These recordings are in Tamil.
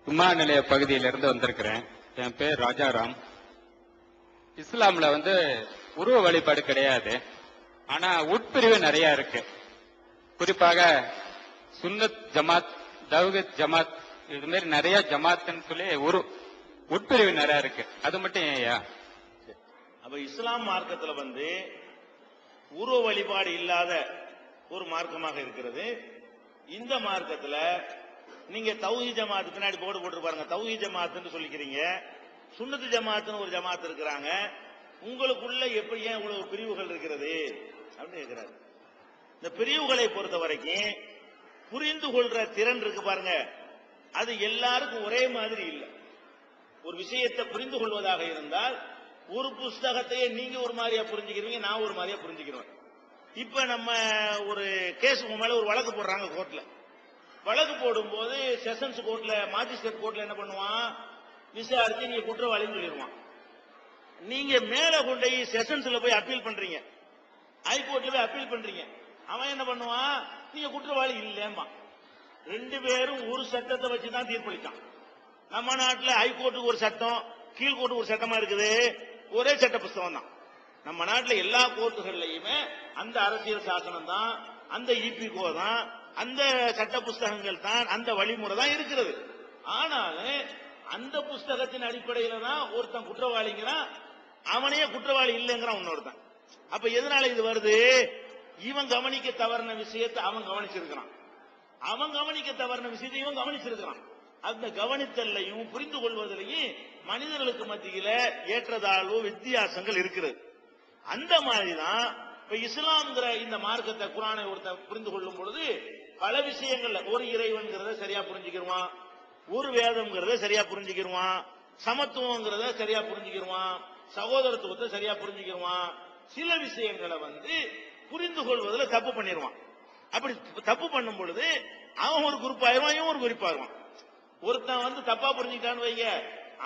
விமான நிலைய பகுதியிலிருந்து வந்திருக்கிறேன். என் பேர் ராஜாராம். இஸ்லாம்ல உருவ வழிபாடு கிடையாது, ஆனா உட்பிரிவு நிறைய இருக்கு. குறிப்பாக சுன்னத் ஜமாத், தவ்ஹீத் ஜமாத், இது மாதிரி நிறைய ஜமாத்ன்னு சொல்லி உட்பிரிவு நிறைய இருக்கு. அது மட்டும் ஏன்யா? அப்ப இஸ்லாம் மார்க்கத்துல உருவ வழிபாடு இல்லாத ஒரு மார்க்கமாக இருக்கிறது. இந்த மார்க்கத்துல நீங்க தௌஹீத் ஜமாத் பின்னாடி போர்டு போட்டு பாருங்க. தௌஹீத் ஜமாத்னு சொல்லிக்கிறீங்க, சுன்னத் ஜமாத்னு ஒரு ஜமாத் இருக்கிறாங்க. உங்களுக்குள்ள எப்படி ஏன் இவ்வளவு பிரிவுகள் இருக்கிறது அப்படின்னு கேட்கிறாரு. இந்த பிரிவுகளை பொறுத்த வரைக்கும் புரிந்து கொள்ற திறன் இருக்கு பாருங்க, அது எல்லாருக்கும் ஒரே மாதிரி இல்லை. ஒரு விஷயத்தை புரிந்து கொள்வதாக இருந்தால் ஒரு புஸ்தகத்தையே நீங்க ஒரு மாதிரியா புரிஞ்சுக்கிறீங்க, நான் ஒரு மாதிரியா புரிஞ்சுக்கிறேன். இப்ப நம்ம ஒரு கேஸ் மேல ஒரு வழக்கு போடுறாங்க கோர்ட்ல. வழக்கு போடும்போது செஷன்ஸ் கோர்ட்ல, மாஜிஸ்ட்ரேட் கோர்ட்ல என்ன பண்ணுவான், விசாரிச்சு நீங்க குற்றவாளின்னு சொல்லிடுவான். நீங்க மேல கொண்டு செஷன்ஸ்ல போய் அப்பீல் பண்றீங்க, ஹைகோர்ட்ல போய் அப்பீல் பண்றீங்க. அவன் என்ன பண்ணுவான், நீங்க குற்றவாளி இல்லையம்மா. ரெண்டு பேரும் ஒரு சட்டத்தை வச்சுதான் தீர்ப்பளிச்சான். நம்ம நாட்டில் ஹைகோர்ட்டுக்கு ஒரு சட்டம், கீழ்கோர்ட்டுக்கு ஒரு சட்டமா இருக்குது, ஒரே சட்ட புஸ்தகம் தான். நம்ம நாட்டில் எல்லா கோர்ட்டுகள்லயுமே அந்த அரசியல் சாசனம் தான், அந்த இபிகோ தான், அந்த சட்ட புஸ்தகங்கள் தான், அந்த வழிமுறை தான் இருக்கிறது. ஆனாலும் அந்த புஸ்தகத்தின் அடிப்படையில தான் ஒருத்தன் குற்றவாளிங்கிறான், அவனையே குற்றவாளி இல்லைங்கிறான் இன்னொருத்தன். அப்ப எதனால இது வருது? இவன் கவனிக்க தவறின விஷயத்தை அவன் கவனிச்சிருக்கிறான், அவன் கவனிக்க தவறின விஷயத்தை இவன் கவனிச்சிருக்கிறான். அந்த கவனித்தல்லையும் புரிந்து கொள்வதிலையும் மனிதர்களுக்கு மத்தியில ஏற்றதாழ்வு வித்தியாசங்கள் இருக்கிறது. அந்த மாதிரிதான் இப்ப இஸ்லாம்ங்கிற இந்த மார்க்கத்தை, குர்ஆனை ஒருத்தர் புரிந்து கொள்ளும் பொழுது பல விஷயங்கள்ல ஒரு இறைவன்கிறத சரியா புரிஞ்சுக்கிடுவான், ஒரு வேதம்ங்கிறத சரியா புரிஞ்சுக்கிடுவான், சமத்துவங்கிறத சரியா புரிஞ்சுக்கிடுவான், சகோதரத்துவத்தை சரியா புரிஞ்சுக்கிடுவான். சில விஷயங்களை புரிந்து கொள்வதில் தப்பு பண்ணிடுவான். அப்படி தப்பு பண்ணும் பொழுது அவன் ஒரு குரூப் ஆயிடுவான், இவன் ஒரு குரூப் ஆயிடுவான். ஒருத்தன் தப்பா புரிஞ்சுக்கிட்டான்னு வைங்க,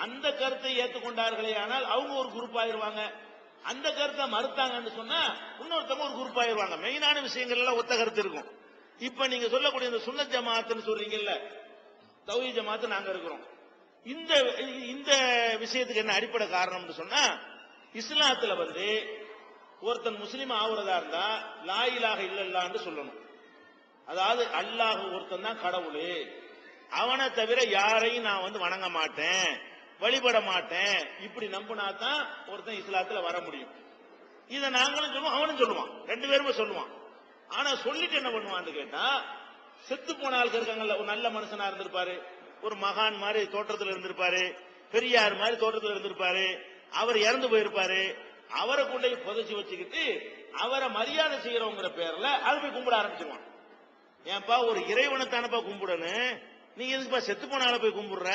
அந்த கருத்தை ஏற்றுக்கொண்டார்களே ஆனால் அவங்க ஒரு குரூப் ஆயிடுவாங்க. அந்த கருத்தை மறுத்தாங்கன்னு சொன்னா இன்னொருத்தவங்க ஒரு குரூப் ஆயிடுவாங்க. மெயினான விஷயங்கள் எல்லாம் ஒத்த கருத்து இருக்கும். இப்ப நீங்க சொல்லக்கூடிய இந்த சுன்னத் ஜமாத்னு சொல்றீங்கல்ல, தௌஹீத் ஜமாத் நாங்க இருக்கிறோம். இந்த விஷயத்துக்கு என்ன அடிப்படை காரணம்னு சொன்னா, இஸ்லாத்துல ஒருத்தன் முஸ்லீம் ஆகுறதா இருந்தா லா இலாஹ இல்லல்லாஹ்னு சொல்லணும். அதாவது அல்லாஹ் ஒருத்தன் தான் கடவுள், அவனை தவிர யாரையும் நான் வணங்க மாட்டேன், வழிபட மாட்டேன், இப்படி நம்பினா தான் ஒருத்தன் இஸ்லாத்துல வர முடியும். இதை நாங்களும் சொல்லுவோம், அவனும் சொல்லுவான், ரெண்டு பேருமே சொல்லுவான். ஆனா சொல்லிட்டு என்ன பண்ணுவான்னு கேட்டா, செத்து போன ஆளுக்கு இருக்காங்கல்ல, ஒரு நல்ல மனுஷனா இருந்திருப்பாரு, ஒரு மகான் மாதிரி தோற்றத்தில் இருந்திருப்பாரு, பெரியார் மாதிரி தோற்றத்தில் இருந்திருப்பாரு, அவர் இறந்து போயிருப்பாரு, அவரை கொண்டு புதைச்சி வச்சுக்கிட்டு அவரை மரியாதை செய்யறவங்கிற பேர்ல அதை போய் கும்பிட ஆரம்பிச்சிருவான். ஏன்பா ஒரு இறைவனை தானப்பா கும்பிடணும், நீங்க எதுக்குப்பா செத்து போன ஆளை போய் கும்பிடுற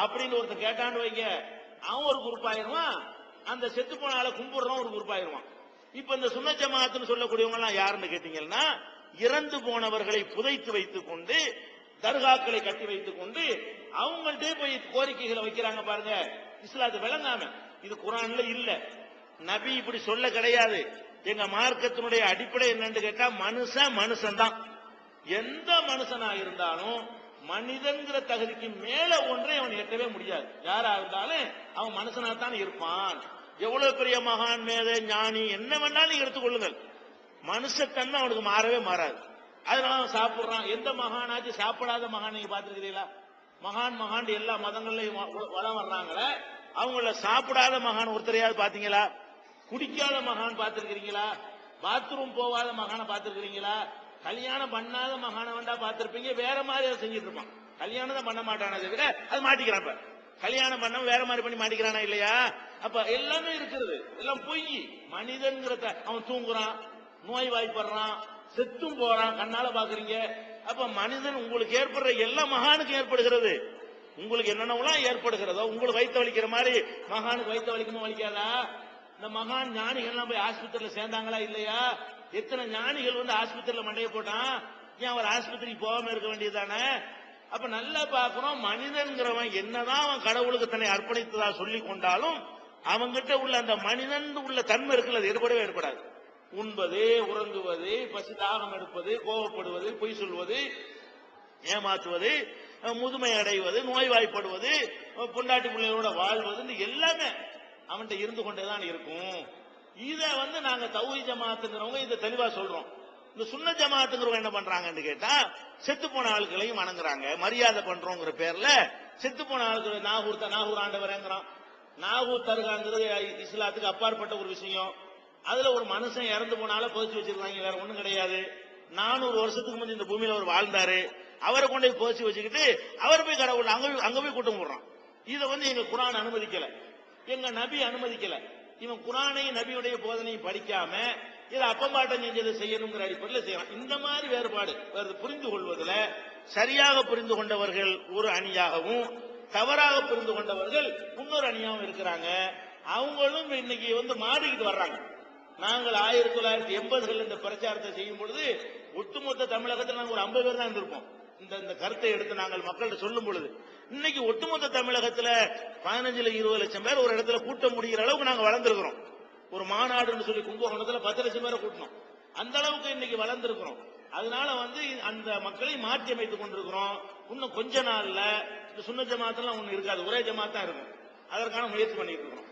அப்படின்னு ஒருத்தர் கேட்டான்னு வைங்க, அவன் ஒரு குரூப் ஆயிடுவான், அந்த செத்து போன ஆளை கும்பிடுறவன் ஒரு குரூப் ஆயிடுவான். இப்ப இந்த சுன்னத் ஜமாத்னு சொல்லக்கூடியவங்க எல்லாம் யாருன்னு கேட்டீங்கன்னா, இறந்து போனவர்களை புதைத்து வைத்துக் கொண்டு, தர்காக்களை கட்டி வைத்துக் கொண்டு அவங்கள்ட்டே போய் கோரிக்கைகளை வைக்கிறாங்க பாருங்க. இஸ்லாத்தை விளங்காம, இது குர்ஆன்ல இல்ல, நபி இப்படி சொல்ல கிடையாது. எங்க மார்க்கத்தினுடைய அடிப்படை என்னன்னு கேட்டா, மனுஷன் தான். எந்த மனுஷனா இருந்தாலும் மனிதன்கிற தகுதிக்கு மேல ஒன்றை அவன் எட்டவே முடியாது. யாரா இருந்தாலும் அவன் மனுஷனாத்தான் இருப்பான். எவ்வளவு பெரிய மகான், மேத, ஞானி என்ன வேணாலும் நீங்க எடுத்துக்கொள்ளுங்கள், மனுஷத்தன்மை அவனுக்கு மாறவே மாறாது. அதனால அவன் சாப்பிடுறான். எந்த மகானாச்சு சாப்பிடாத மகான் நீங்க பாத்துருக்கிறீங்களா? மகான் எல்லா மதங்கள்லயும் வளம் வர்றாங்களே, அவங்கள சாப்பிடாத மகான் ஒருத்தரையாவது பாத்தீங்களா? குடிக்காத மகான் பாத்திருக்கிறீங்களா? பாத்ரூம் போகாத மகானை பாத்திருக்கிறீங்களா? கல்யாணம் பண்ணாத மகானை வேண்டா பாத்திருப்பீங்க, வேற மாதிரி அதை செஞ்சிட்டு இருப்பான். கல்யாணம் தான் பண்ண மாட்டானே தவிர அது மாட்டிக்கிறான். கல்யாணம் பண்ண வேற மாதிரி பண்ணி மாட்டிக்கிறானா இல்லையா? அப்ப எல்லாமே இருக்கிறது, எல்லாம் பொய். மனிதன்கிற அவன் தூங்குறான், நோய் வாய்ப்படுறான், செத்தும் போறான், கண்ணால பாக்குறீங்க. அப்ப மனிதன் உங்களுக்கு ஏற்படுற எல்லா மகானுக்கும் ஏற்படுகிறது. உங்களுக்கு என்னென்னலாம் ஏற்படுகிறதோ, உங்களுக்கு வயிற்று வலிக்கிற மாதிரி மகானுக்கு வயிற்று வலிக்குமா வலிக்காதா? இந்த மகான் ஞானிகள் போய் ஆஸ்பத்திரியில சேர்ந்தாங்களா இல்லையா? எத்தனை ஞானிகள் ஆஸ்பத்திரியில மண்டைய போட்டான், ஏன் அவர் ஆஸ்பத்திரிக்கு போகாம இருக்க வேண்டியதானே? அப்ப நல்லா பாக்கணும், மனிதன்கிறவன் என்னதான் அவன் கடவுளுக்கு தன்னை அர்ப்பணித்ததா சொல்லி கொண்டாலும் அவங்கிட்ட உள்ள அந்த மனிதன் உள்ள தன்மை இருக்குல்ல, அது ஏற்படவே ஏற்படாது. உண்பது, உறங்குவது, பசி தாகம் எடுப்பது, கோபப்படுவது, பொய் சொல்வது, ஏமாற்றுவது, முதுமை அடைவது, நோய்வாய்ப்படுவது, பொண்டாட்டி பிள்ளைகளோட வாழ்வது எல்லாமே அவன்கிட்ட இருந்து கொண்டேதான் இருக்கும். இத நாங்க தௌஹீத் ஜமாத்துங்கிறவங்க இதை தெளிவா சொல்றோம். இந்த சுன்னத் ஜமாத்துங்கிறவங்க என்ன பண்றாங்கன்னு கேட்டா, செத்து போன ஆட்களையும் வணங்குறாங்க, மரியாதை பண்றோங்கிற பேர்ல செத்து போன ஆட்கள் நாகூர் ஆண்டவரங்கிறான். நாகூர் தர்காங்கிறது இஸ்லாத்துக்கு அப்பாற்பட்ட ஒரு விஷயம். அதுல ஒரு மனுஷன் இறந்து போனால புதைச்சு வச்சிருக்காங்க, வேற ஒண்ணும் கிடையாது. 400 வருஷத்துக்கு முந்தைய இந்த பூமியில அவர் வாழ்ந்தாரு, அவரை கொண்டு போய் புதைச்சு வச்சுக்கிட்டு அவர் போய் கடவுள் அங்க போய் கூட்டம் போடுறான். இதை எங்க குர்ஆன் அனுமதிக்கல, எங்க நபி அனுமதிக்கல. இவன் குர்ஆனையும் நபியுடைய போதனையும் படிக்காம இதை அப்பம்பாட்டம் செஞ்சதை செய்யணுங்கிற அடிப்படையில் செய்யலாம். இந்த மாதிரி வேறுபாடு புரிந்து கொள்வதில் சரியாக புரிந்து கொண்டவர்கள் ஒரு அணியாகவும், தவறாக புரிந்து கொண்டவர்கள் இன்னொரு அணியாகவும் இருக்கிறாங்க. அவங்களும் இன்னைக்கு மாறிக்கிட்டு வர்றாங்க. நாங்கள் 1980கள் இந்த பிரச்சாரத்தை செய்யும் பொழுது ஒட்டுமொத்த தமிழகத்தில் நாங்கள் ஒரு 50 பேர் தான் இருந்திருப்போம். இந்த கருத்தை எடுத்து நாங்கள் மக்கள்கிட்ட சொல்லும் பொழுது, இன்னைக்கு ஒட்டுமொத்த தமிழகத்துல 15-20 லட்சம் பேர் ஒரு இடத்துல கூட்ட முடிகிற அளவுக்கு நாங்க வளர்ந்திருக்கிறோம். ஒரு மாநாடுன்னு சொல்லி கும்பகோணத்துல 10 லட்சம் பேரை கூட்டணும், அந்த அளவுக்கு இன்னைக்கு வளர்ந்திருக்கிறோம். அதனால அந்த மக்களை மாற்றி அமைத்துக் கொண்டிருக்கிறோம். இன்னும் கொஞ்ச நாள்ல இந்த சுன்னத் ஜமாத்தெல்லாம் ஒண்ணு இருக்காது, ஒரே ஜமாத்தா இருக்கும். அதற்கான முயற்சி பண்ணிட்டு இருக்கிறோம்.